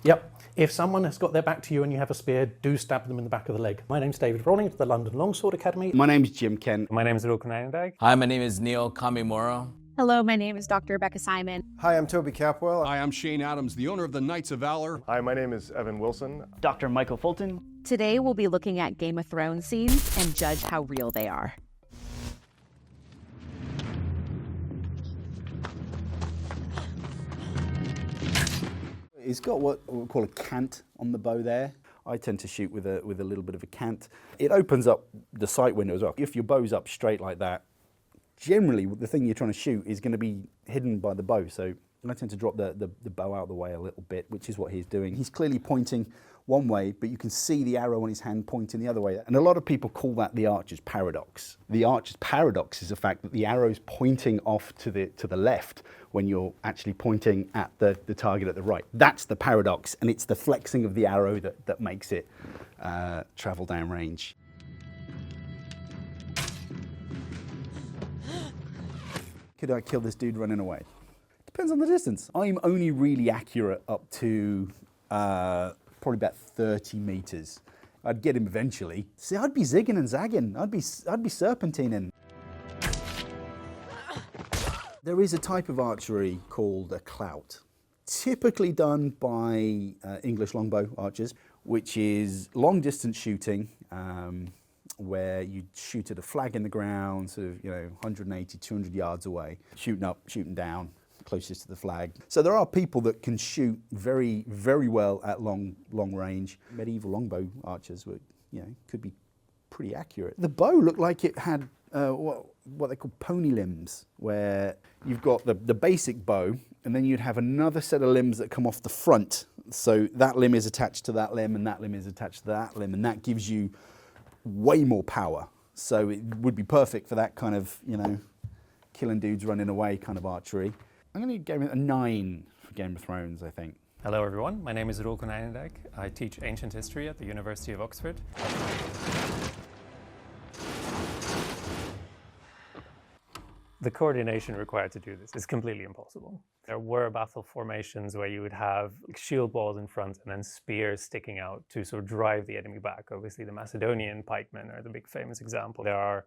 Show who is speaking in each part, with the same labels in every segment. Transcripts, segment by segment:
Speaker 1: Yep. If someone has got their back to you and you have a spear, do stab them in the back of the leg. My name's David Rawlings of the London Longsword Academy.
Speaker 2: My name's Jim Kent.
Speaker 3: My name's Roel Konijnendijk.
Speaker 4: Hi, my name is Neil Kamimura.
Speaker 5: Hello, my name is Dr. Rebecca Simon.
Speaker 6: Hi, I'm Toby Capwell.
Speaker 7: Hi, I'm Shane Adams, the owner of the Knights of Valor.
Speaker 8: Hi, my name is Evan Wilson.
Speaker 9: Dr. Michael Fulton.
Speaker 5: Today we'll be looking at Game of Thrones scenes and judge how real they are.
Speaker 2: It's got what we call a cant on the bow there. I tend to shoot with a little bit of a cant. It opens up the sight window as well. If your bow's up straight like that, generally the thing you're trying to shoot is going to be hidden by the bow. So I tend to drop the bow out of the way a little bit, which is what he's doing. He's clearly pointing one way, but you can see the arrow on his hand pointing the other way. And a lot of people call that the archer's paradox. The archer's paradox is the fact that the arrow's pointing off to the left when you're actually pointing at the target at the right. That's the paradox, and it's the flexing of the arrow that makes it travel down range. Could I kill this dude running away? Depends on the distance. I'm only really accurate up to probably about 30 meters. I'd get him eventually. See, I'd be zigging and zagging. I'd be serpentining. There is a type of archery called a clout, typically done by English longbow archers, which is long distance shooting, where you shoot at a flag in the ground, sort of 180, 200 yards away, shooting up, shooting down, closest to the flag. So there are people that can shoot very, very well at long range. Medieval longbow archers were, could be pretty accurate. The bow looked like it had what they call pony limbs, where you've got the basic bow, and then you'd have another set of limbs that come off the front. So that limb is attached to that limb, and that limb is attached to that limb, and that gives you way more power. So it would be perfect for that kind of, killing dudes running away kind of archery. I'm going to give it a 9 for Game of Thrones, I think.
Speaker 3: Hello everyone, my name is Roel Konijnendijk. I teach ancient history at the University of Oxford. The coordination required to do this is completely impossible. There were battle formations where you would have shield walls in front and then spears sticking out to sort of drive the enemy back. Obviously the Macedonian pikemen are the big famous example. There are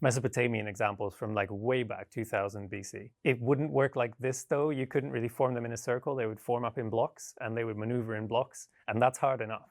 Speaker 3: Mesopotamian examples from like way back 2000 BC. It wouldn't work like this though. You couldn't really form them in a circle. They would form up in blocks and they would maneuver in blocks, and that's hard enough.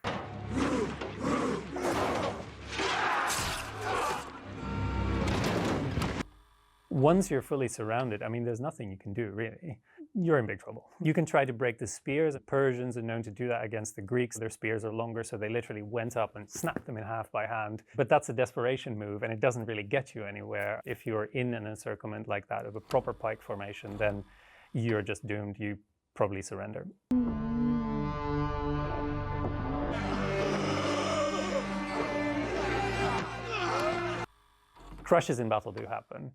Speaker 3: Once you're fully surrounded, there's nothing you can do, really. You're in big trouble. You can try to break the spears. The Persians are known to do that against the Greeks. Their spears are longer, so they literally went up and snapped them in half by hand. But that's a desperation move, and it doesn't really get you anywhere. If you're in an encirclement like that of a proper pike formation, then you're just doomed. You probably surrender. Crushes in battle do happen.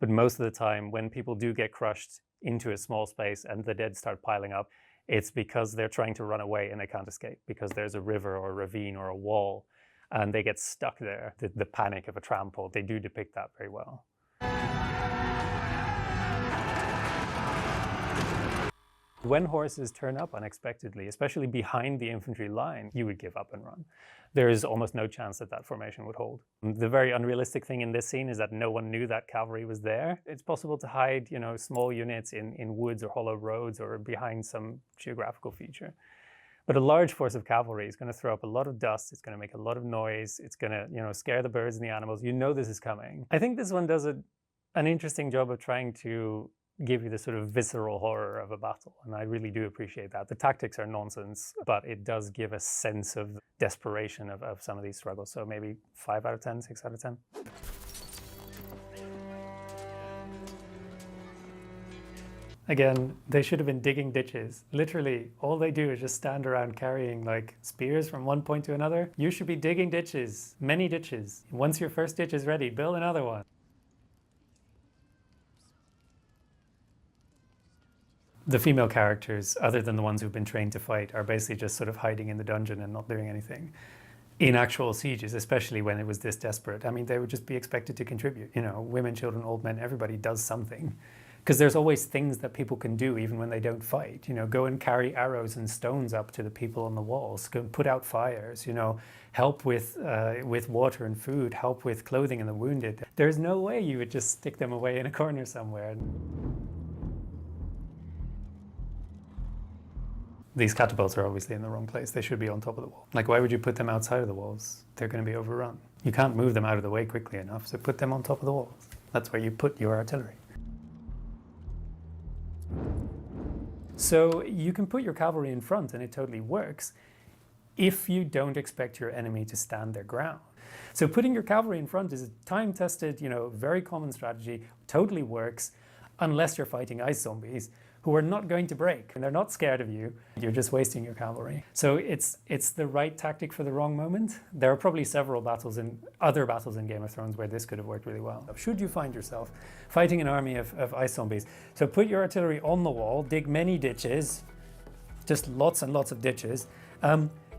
Speaker 3: But most of the time, when people do get crushed into a small space and the dead start piling up, it's because they're trying to run away and they can't escape because there's a river or a ravine or a wall and they get stuck there. The panic of a trample, they do depict that very well. When horses turn up unexpectedly, especially behind the infantry line, you would give up and run. There is almost no chance that that formation would hold. The very unrealistic thing in this scene is that no one knew that cavalry was there. It's possible to hide, small units in woods or hollow roads or behind some geographical feature. But a large force of cavalry is going to throw up a lot of dust. It's going to make a lot of noise. It's going to, scare the birds and the animals. You know this is coming. I think this one does an interesting job of trying to give you the sort of visceral horror of a battle, and I really do appreciate that. The tactics are nonsense, but it does give a sense of desperation of some of these struggles. So maybe 5 out of 10, 6 out of 10. Again, they should have been digging ditches. Literally, all they do is just stand around carrying like spears from one point to another. You should be digging ditches, many ditches. Once your first ditch is ready, build another one. The female characters, other than the ones who've been trained to fight, are basically just sort of hiding in the dungeon and not doing anything. In actual sieges, especially when it was this desperate, they would just be expected to contribute. Women, children, old men, everybody does something Because there's always things that people can do even when they don't fight. You know, go and carry arrows and stones up to the people on the walls, go and put out fires, you know, help with water and food, help with clothing and the wounded. There's no way you would just stick them away in a corner somewhere. These catapults are obviously in the wrong place. They should be on top of the wall. Like, why would you put them outside of the walls? They're going to be overrun. You can't move them out of the way quickly enough, so put them on top of the walls. That's where you put your artillery. So you can put your cavalry in front and it totally works if you don't expect your enemy to stand their ground. So putting your cavalry in front is a time-tested, you know, very common strategy, totally works, unless you're fighting ice zombies who are not going to break and they're not scared of you. You're just wasting your cavalry. So it's the right tactic for the wrong moment. There are probably several other battles in Game of Thrones where this could have worked really well. Should you find yourself fighting an army of ice zombies, so put your artillery on the wall, dig many ditches, just lots and lots of ditches.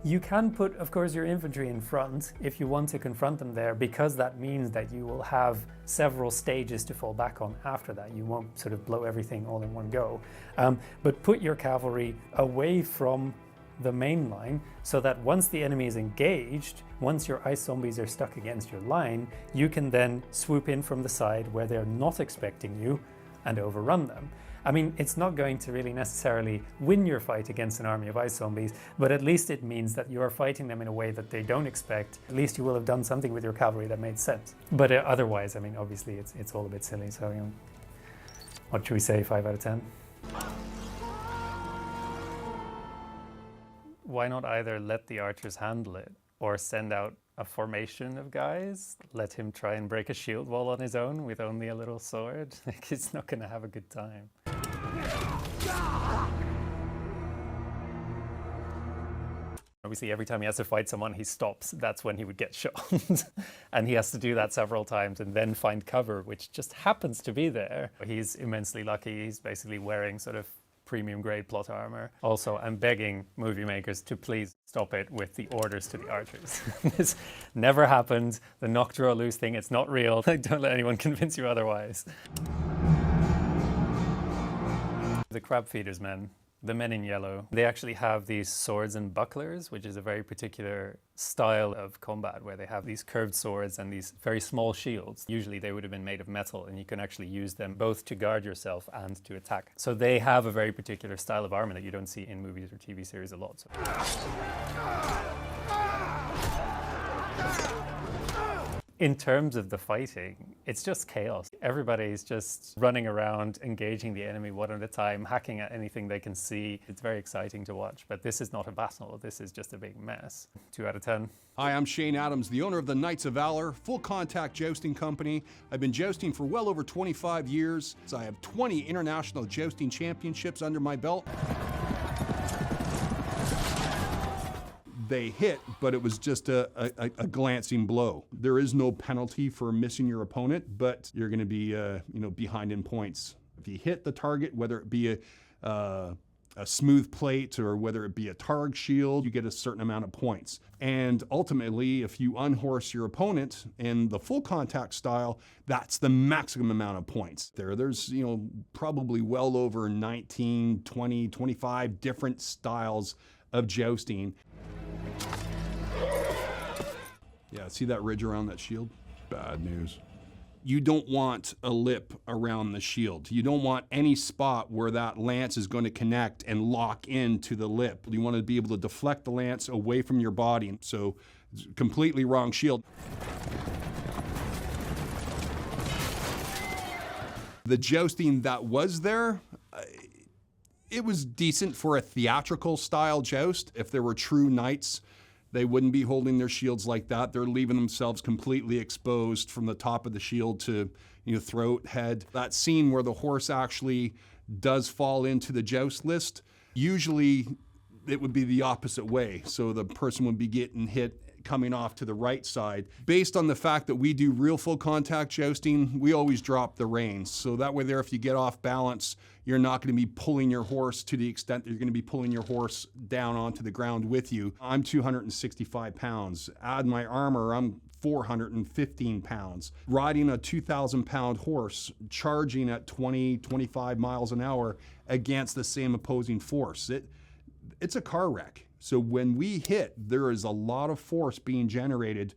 Speaker 3: You can put, of course, your infantry in front if you want to confront them there, because that means that you will have several stages to fall back on after that. You won't sort of blow everything all in one go. But put your cavalry away from the main line so that once the enemy is engaged, once your ice zombies are stuck against your line, you can then swoop in from the side where they're not expecting you and overrun them. I mean, it's not going to really necessarily win your fight against an army of ice zombies, but at least it means that you are fighting them in a way that they don't expect. At least you will have done something with your cavalry that made sense. But otherwise, I mean, obviously it's all a bit silly. So, you know, what should we say, 5 out of 10? Why not either let the archers handle it or send out a formation of guys, let him try and break a shield wall on his own with only a little sword? Like, he's not going to have a good time. Obviously, every time he has to fight someone, he stops. That's when he would get shot. And he has to do that several times and then find cover, which just happens to be there. He's immensely lucky. He's basically wearing sort of premium grade plot armor. Also, I'm begging movie makers to please stop it with the orders to the archers. This never happened. The knock, draw, lose thing, it's not real. Don't let anyone convince you otherwise. The crab feeders men, the men in yellow, they actually have these swords and bucklers, which is a very particular style of combat where they have these curved swords and these very small shields. Usually they would have been made of metal, and you can actually use them both to guard yourself and to attack. So they have a very particular style of armor that you don't see in movies or TV series a lot. So. In terms of the fighting, it's just chaos. Everybody's just running around, engaging the enemy one at a time, hacking at anything they can see. It's very exciting to watch, but this is not a battle. This is just a big mess. 2 out of 10.
Speaker 7: Hi, I'm Shane Adams, the owner of the Knights of Valor, full contact jousting company. I've been jousting for well over 25 years. I have 20 international jousting championships under my belt. They hit, but it was just a glancing blow. There is no penalty for missing your opponent, but you're going to be behind in points. If you hit the target, whether it be a smooth plate or whether it be a targ shield, you get a certain amount of points. And ultimately, if you unhorse your opponent in the full contact style, that's the maximum amount of points. There's probably well over 19, 20, 25 different styles of jousting. Yeah, see that ridge around that shield? Bad news. You don't want a lip around the shield. You don't want any spot where that lance is going to connect and lock into the lip. You want to be able to deflect the lance away from your body. So, completely wrong shield. The jousting that was there, it was decent for a theatrical style joust. If there were true knights, they wouldn't be holding their shields like that. They're leaving themselves completely exposed from the top of the shield to throat, head. That scene where the horse actually does fall into the joust list, usually it would be the opposite way. So the person would be getting hit coming off to the right side. Based on the fact that we do real full contact jousting, we always drop the reins. So that way there, if you get off balance, you're not going to be pulling your horse to the extent that you're going to be pulling your horse down onto the ground with you. I'm 265 pounds. Add my armor, I'm 415 pounds. Riding a 2,000-pound horse, charging at 20, 25 miles an hour against the same opposing force. It's a car wreck. So when we hit, there is a lot of force being generated.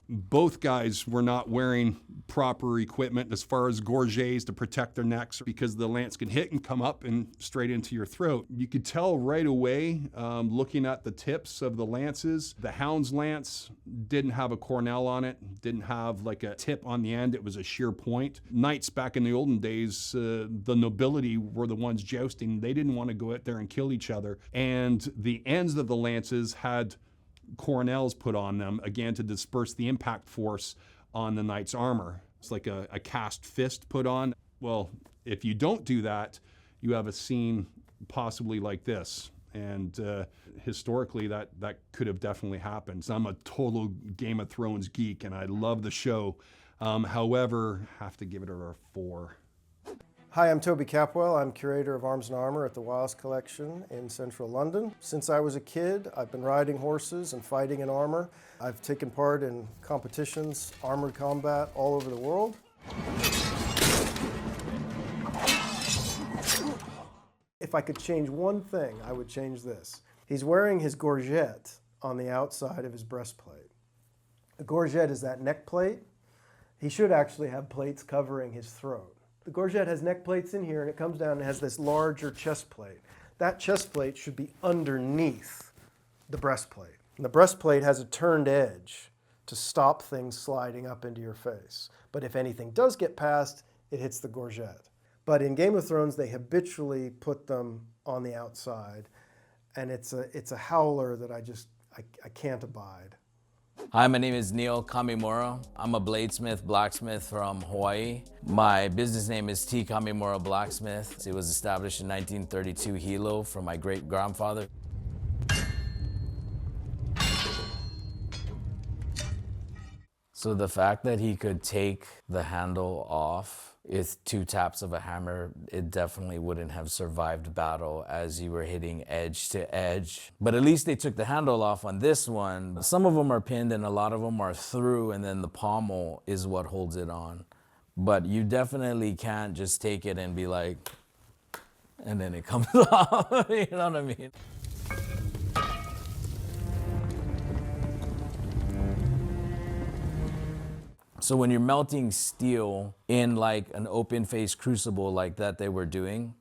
Speaker 7: Both guys were not wearing proper equipment as far as gorgets to protect their necks, because the lance can hit and come up and straight into your throat. You could tell right away, looking at the tips of the lances, the hound's lance didn't have a cornel on it, didn't have like a tip on the end, it was a sheer point. Knights back in the olden days, the nobility were the ones jousting. They didn't want to go out there and kill each other. And the ends of the lances had cornels put on them, again, to disperse the impact force on the knight's armor. It's like a cast fist put on. Well, if you don't do that, you have a scene possibly like this. And historically, that could have definitely happened. So I'm a total Game of Thrones geek, and I love the show. However, have to give it a 4.
Speaker 6: Hi, I'm Toby Capwell. I'm curator of arms and armor at the Wallace Collection in central London. Since I was a kid, I've been riding horses and fighting in armor. I've taken part in competitions, armored combat all over the world. If I could change one thing, I would change this. He's wearing his gorget on the outside of his breastplate. The gorget is that neck plate. He should actually have plates covering his throat. The gorget has neck plates in here, and it comes down and has this larger chest plate. That chest plate should be underneath the breastplate. And the breastplate has a turned edge to stop things sliding up into your face. But if anything does get past, it hits the gorget. But in Game of Thrones, they habitually put them on the outside, and it's a howler that I can't abide.
Speaker 4: Hi, my name is Neil Kamimura. I'm a bladesmith, blacksmith from Hawaii. My business name is T. Kamimura Blacksmith. It was established in 1932 Hilo from my great-grandfather. So the fact that he could take the handle off with 2 taps of a hammer, it definitely wouldn't have survived battle as you were hitting edge to edge. But at least they took the handle off on this one. Some of them are pinned and a lot of them are through, and then the pommel is what holds it on. But you definitely can't just take it and be like, and then it comes off, you know what I mean? So when you're melting steel in like an open face crucible like that they were doing,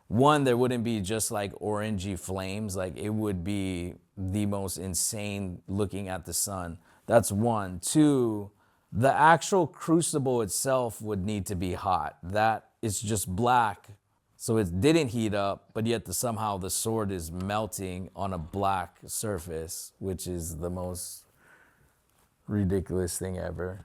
Speaker 4: one, there wouldn't be just like orangey flames, like it would be the most insane looking at the sun. That's one. Two, the actual crucible itself would need to be hot. That is just black, so it didn't heat up, but yet somehow the sword is melting on a black surface, which is the most ridiculous thing ever.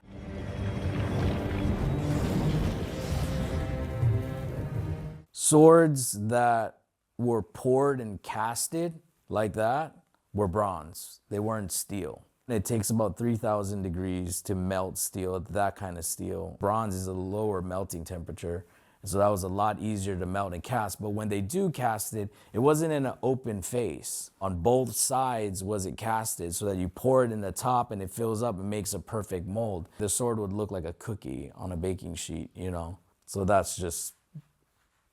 Speaker 4: Swords that were poured and casted like that were bronze. They weren't steel. It takes about 3,000 degrees to melt steel, that kind of steel. Bronze is a lower melting temperature, so that was a lot easier to melt and cast. But when they do cast it, it wasn't in an open face. On both sides was it casted so that you pour it in the top and it fills up and makes a perfect mold. The sword would look like a cookie on a baking sheet, you know? So that's just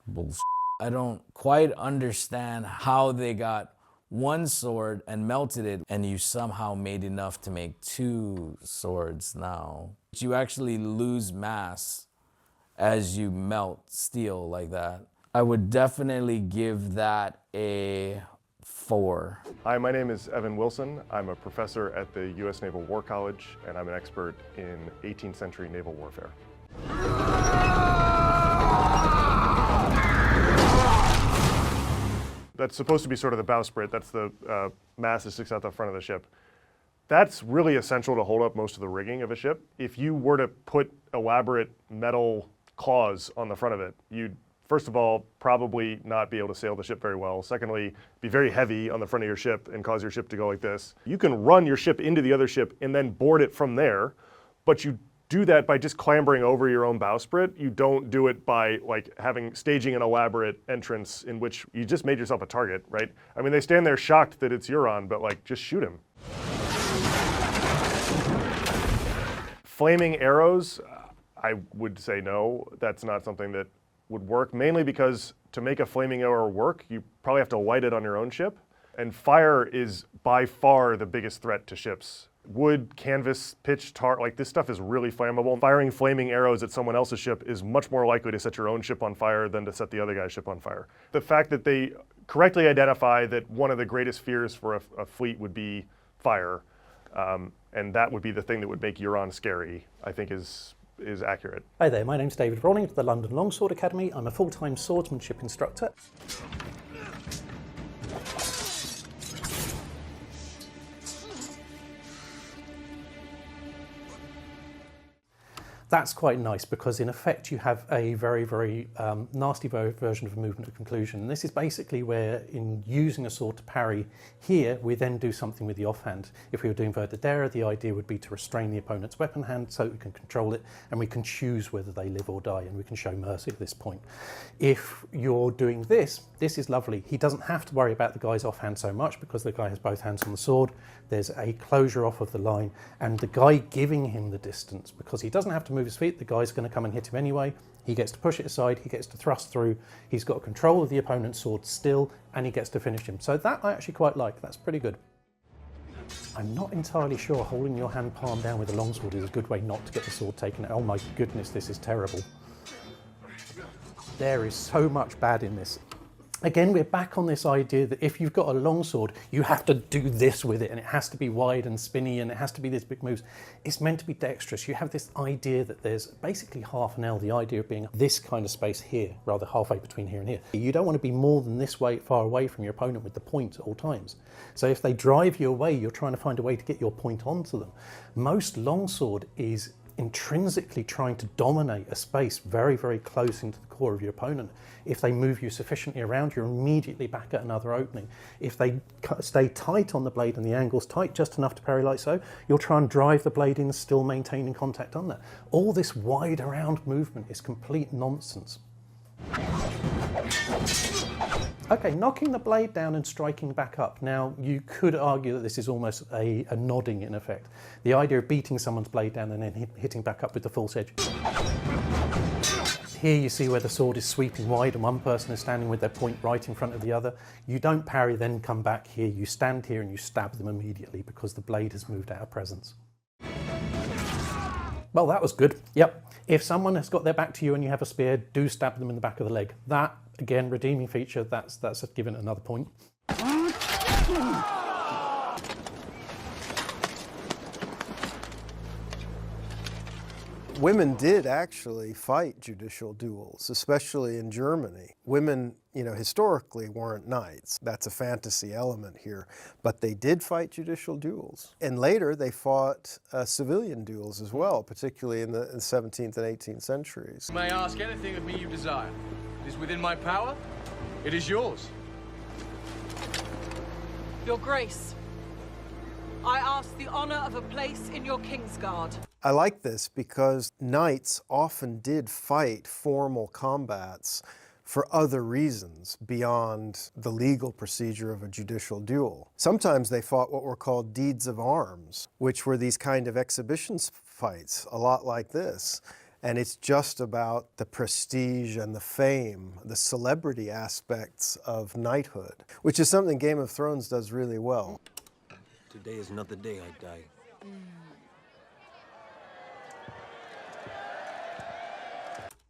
Speaker 4: bullshit. I don't quite understand how they got one sword and melted it and you somehow made enough to make 2 swords now. You actually lose mass as you melt steel like that. I would definitely give that a 4.
Speaker 8: Hi, my name is Evan Wilson. I'm a professor at the U.S. Naval War College, and I'm an expert in 18th century naval warfare. That's supposed to be sort of the bowsprit. That's the mast that sticks out the front of the ship. That's really essential to hold up most of the rigging of a ship. If you were to put elaborate metal claws on the front of it, you'd, first of all, probably not be able to sail the ship very well. Secondly, be very heavy on the front of your ship and cause your ship to go like this. You can run your ship into the other ship and then board it from there, but you do that by just clambering over your own bowsprit. You don't do it by like staging an elaborate entrance in which you just made yourself a target, right? I mean, they stand there shocked that it's Euron, but like, just shoot him. Flaming arrows, I would say no. That's not something that would work, mainly because to make a flaming arrow work, you probably have to light it on your own ship. And fire is by far the biggest threat to ships. Wood, canvas, pitch, tar, like this stuff is really flammable. Firing flaming arrows at someone else's ship is much more likely to set your own ship on fire than to set the other guy's ship on fire. The fact that they correctly identify that one of the greatest fears for a fleet would be fire, and that would be the thing that would make Euron scary, I think is accurate.
Speaker 1: Hi there, my name's David Rawlings at the London Longsword Academy. I'm a full-time swordsmanship instructor. That's quite nice because in effect you have a very, very nasty version of a movement of conclusion. And this is basically where in using a sword to parry here, we then do something with the offhand. If we were doing Verdadera, the idea would be to restrain the opponent's weapon hand so we can control it and we can choose whether they live or die and we can show mercy at this point. If you're doing this, this is lovely. He doesn't have to worry about the guy's offhand so much because the guy has both hands on the sword. There's a closure off of the line and the guy giving him the distance because he doesn't have to move his feet, the guy's going to come and hit him anyway. He gets to push it aside, he gets to thrust through, he's got control of the opponent's sword still, and he gets to finish him. So that I actually quite like, that's pretty good. I'm not entirely sure holding your hand palm down with a longsword is a good way not to get the sword taken out. Oh my goodness, this is terrible. There is so much bad in this. Again, we're back on this idea that if you've got a longsword, you have to do this with it, and it has to be wide and spinny, and it has to be these big moves. It's meant to be dexterous. You have this idea that there's basically half an L, the idea of being this kind of space here, rather halfway between here and here. You don't want to be more than this way, far away from your opponent with the point at all times. So if they drive you away, you're trying to find a way to get your point onto them. Most longsword is intrinsically trying to dominate a space very, very close into the core of your opponent. If they move you sufficiently around, you're immediately back at another opening. If they stay tight on the blade and the angle's tight, just enough to parry like so, you'll try and drive the blade in, still maintaining contact on that. All this wide around movement is complete nonsense. Okay, knocking the blade down and striking back up. Now, you could argue that this is almost a nodding in effect. The idea of beating someone's blade down and then hitting back up with the false edge. Here you see where the sword is sweeping wide and one person is standing with their point right in front of the other. You don't parry, then come back here. You stand here and you stab them immediately because the blade has moved out of presence. Well, that was good. Yep. If someone has got their back to you and you have a spear, do stab them in the back of the leg. That, again, redeeming feature, that's given another point.
Speaker 6: Women did actually fight judicial duels, especially in Germany. Women, historically weren't knights. That's a fantasy element here. But they did fight judicial duels. And later they fought civilian duels as well, particularly in the 17th and 18th centuries.
Speaker 9: You may ask anything of me you desire. It is within my power. It is yours.
Speaker 10: Your Grace, I ask the honor of a place in your Kingsguard.
Speaker 6: I like this because knights often did fight formal combats for other reasons beyond the legal procedure of a judicial duel. Sometimes they fought what were called deeds of arms, which were these kind of exhibition fights, a lot like this. And it's just about the prestige and the fame, the celebrity aspects of knighthood, which is something Game of Thrones does really well.
Speaker 11: Today is not the day I die.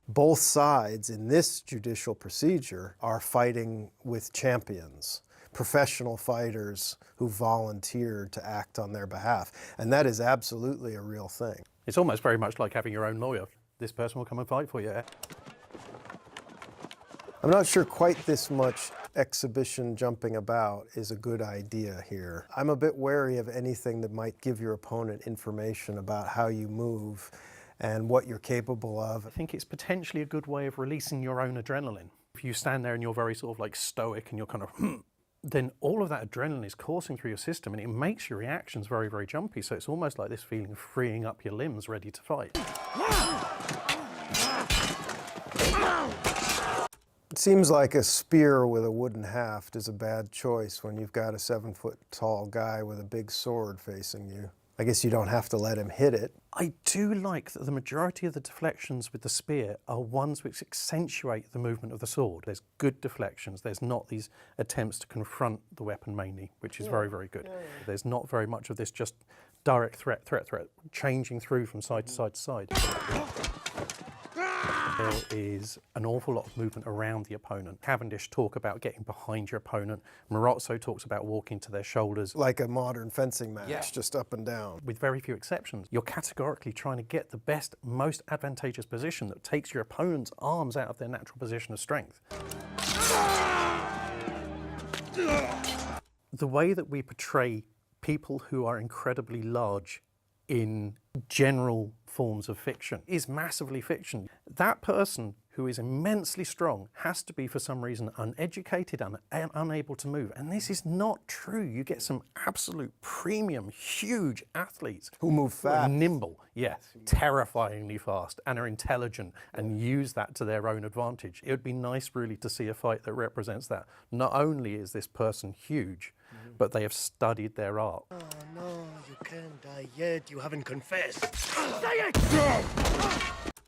Speaker 6: Both sides in this judicial procedure are fighting with champions, professional fighters who volunteered to act on their behalf. And that is absolutely a real thing.
Speaker 1: It's almost very much like having your own lawyer. This person will come and fight for you.
Speaker 6: I'm not sure quite this much exhibition jumping about is a good idea here. I'm a bit wary of anything that might give your opponent information about how you move and what you're capable of.
Speaker 1: I think it's potentially a good way of releasing your own adrenaline. If you stand there and you're very sort of like stoic and you're kind of then all of that adrenaline is coursing through your system and it makes your reactions very, very jumpy. So it's almost like this feeling of freeing up your limbs ready to fight.
Speaker 6: It seems like a spear with a wooden haft is a bad choice when you've got a 7-foot tall guy with a big sword facing you. I guess you don't have to let him hit it.
Speaker 1: I do like that the majority of the deflections with the spear are ones which accentuate the movement of the sword. There's good deflections. There's not these attempts to confront the weapon mainly, which is very, very good. There's not very much of this just direct threat, changing through from side to side to side. There is an awful lot of movement around the opponent. Cavendish talk about getting behind your opponent. Marozzo talks about walking to their shoulders.
Speaker 6: Like a modern fencing match, just up and down.
Speaker 1: With very few exceptions, you're categorically trying to get the best, most advantageous position that takes your opponent's arms out of their natural position of strength. The way that we portray people who are incredibly large in general forms of fiction is massively fiction. That person who is immensely strong has to be, for some reason, uneducated and unable to move. And this is not true. You get some absolute premium, huge athletes
Speaker 6: who move fast.
Speaker 1: Nimble, terrifyingly fast, and are intelligent and use that to their own advantage. It would be nice, really, to see a fight that represents that. Not only is this person huge, but they have studied their art.
Speaker 12: Oh no, you can't die yet. You haven't confessed.
Speaker 6: Say it!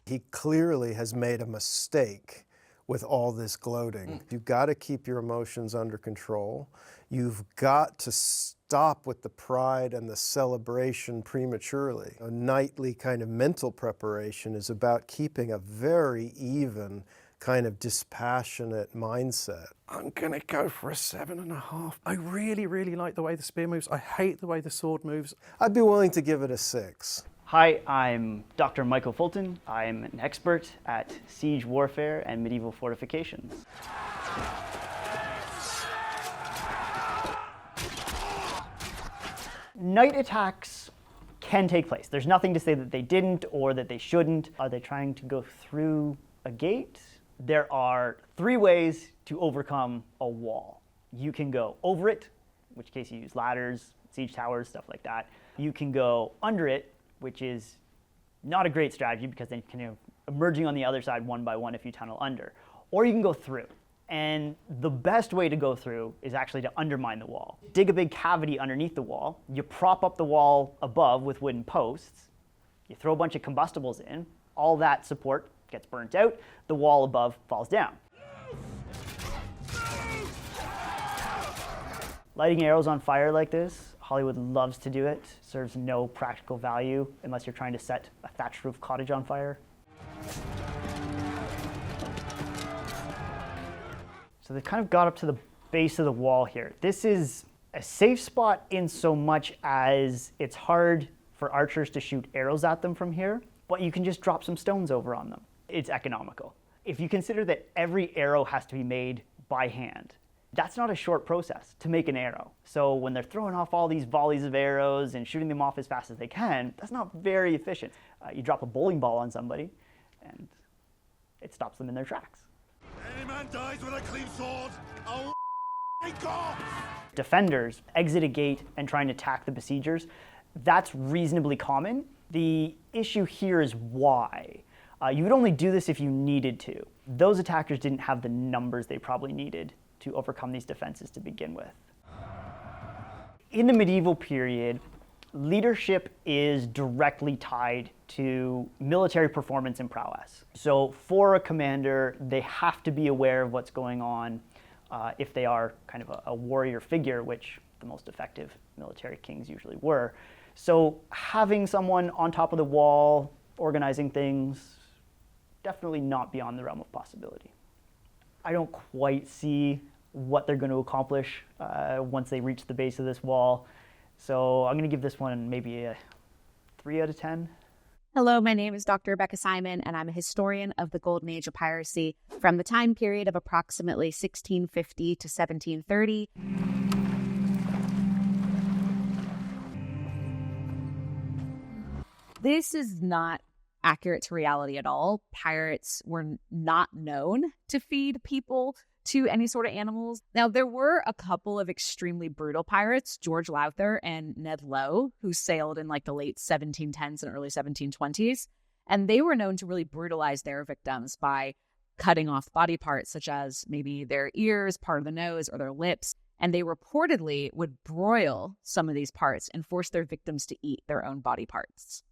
Speaker 6: He clearly has made a mistake with all this gloating. You've got to keep your emotions under control. You've got to stop with the pride and the celebration prematurely. A nightly kind of mental preparation is about keeping a very even kind of dispassionate mindset.
Speaker 1: I'm gonna go for a 7.5. I really, really like the way the spear moves. I hate the way the sword moves.
Speaker 6: I'd be willing to give it a 6.
Speaker 13: Hi, I'm Dr. Michael Fulton. I'm an expert at siege warfare and medieval fortifications. Night attacks can take place. There's nothing to say that they didn't or that they shouldn't. Are they trying to go through a gate? There are 3 ways to overcome a wall. You can go over it, in which case you use ladders, siege towers, stuff like that. You can go under it, which is not a great strategy because then you can emerging on the other side one by one if you tunnel under. Or you can go through. And the best way to go through is actually to undermine the wall. Dig a big cavity underneath the wall. You prop up the wall above with wooden posts. You throw a bunch of combustibles in. All that support gets burnt out. The wall above falls down. Lighting arrows on fire like this, Hollywood loves to do it. Serves no practical value unless you're trying to set a thatched roof cottage on fire. So they've kind of got up to the base of the wall here. This is a safe spot in so much as it's hard for archers to shoot arrows at them from here, but you can just drop some stones over on them. It's economical. If you consider that every arrow has to be made by hand, that's not a short process to make an arrow. So when they're throwing off all these volleys of arrows and shooting them off as fast as they can, that's not very efficient. You drop a bowling ball on somebody and it stops them in their tracks.
Speaker 12: Any man dies with a clean sword, oh my God!
Speaker 13: Defenders exit a gate and try and attack the besiegers. That's reasonably common. The issue here is why. You would only do this if you needed to. Those attackers didn't have the numbers they probably needed to overcome these defenses to begin with. In the medieval period, leadership is directly tied to military performance and prowess. So for a commander, they have to be aware of what's going on if they are kind of a warrior figure, which the most effective military kings usually were. So having someone on top of the wall, organizing things, definitely not beyond the realm of possibility. I don't quite see what they're going to accomplish once they reach the base of this wall. So I'm going to give this one maybe a 3 out of 10.
Speaker 5: Hello, my name is Dr. Rebecca Simon, and I'm a historian of the Golden Age of Piracy from the time period of approximately 1650 to 1730. This is not accurate to reality at all. Pirates were not known to feed people to any sort of animals. Now, there were a couple of extremely brutal pirates, George Lowther and Ned Lowe, who sailed in like the late 1710s and early 1720s. And they were known to really brutalize their victims by cutting off body parts, such as maybe their ears, part of the nose, or their lips, and they reportedly would broil some of these parts and force their victims to eat their own body parts.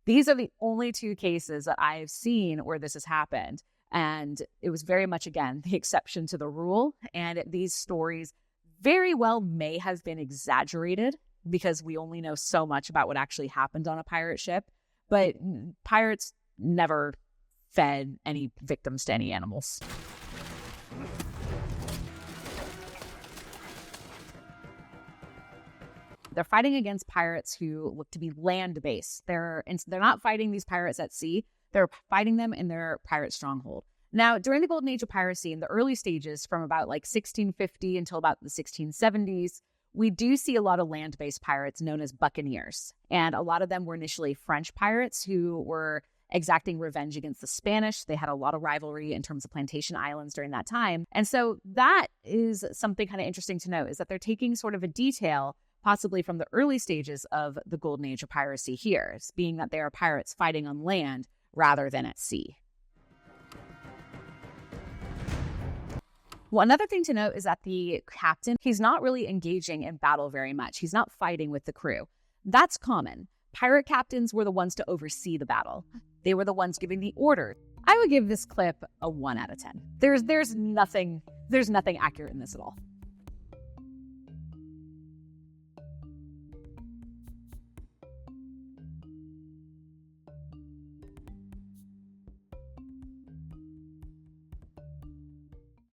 Speaker 5: These are the only 2 cases that I've seen where this has happened, and it was very much, again, the exception to the rule, and these stories very well may have been exaggerated because we only know so much about what actually happened on a pirate ship, but pirates never fed any victims to any animals. They're fighting against pirates who look to be land-based. They're not fighting these pirates at sea. They're fighting them in their pirate stronghold. Now, during the Golden Age of piracy, in the early stages, from about like 1650 until about the 1670s, we do see a lot of land-based pirates known as buccaneers. And a lot of them were initially French pirates who were exacting revenge against the Spanish. They had a lot of rivalry in terms of plantation islands during that time. And so that is something kind of interesting to note, is that they're taking sort of a detail possibly from the early stages of the Golden Age of piracy here, being that they are pirates fighting on land rather than at sea. Well, another thing to note is that the captain, he's not really engaging in battle very much. He's not fighting with the crew. That's common. Pirate captains were the ones to oversee the battle. They were the ones giving the order. I would give this clip a 1 out of 10. There's nothing accurate in this at all.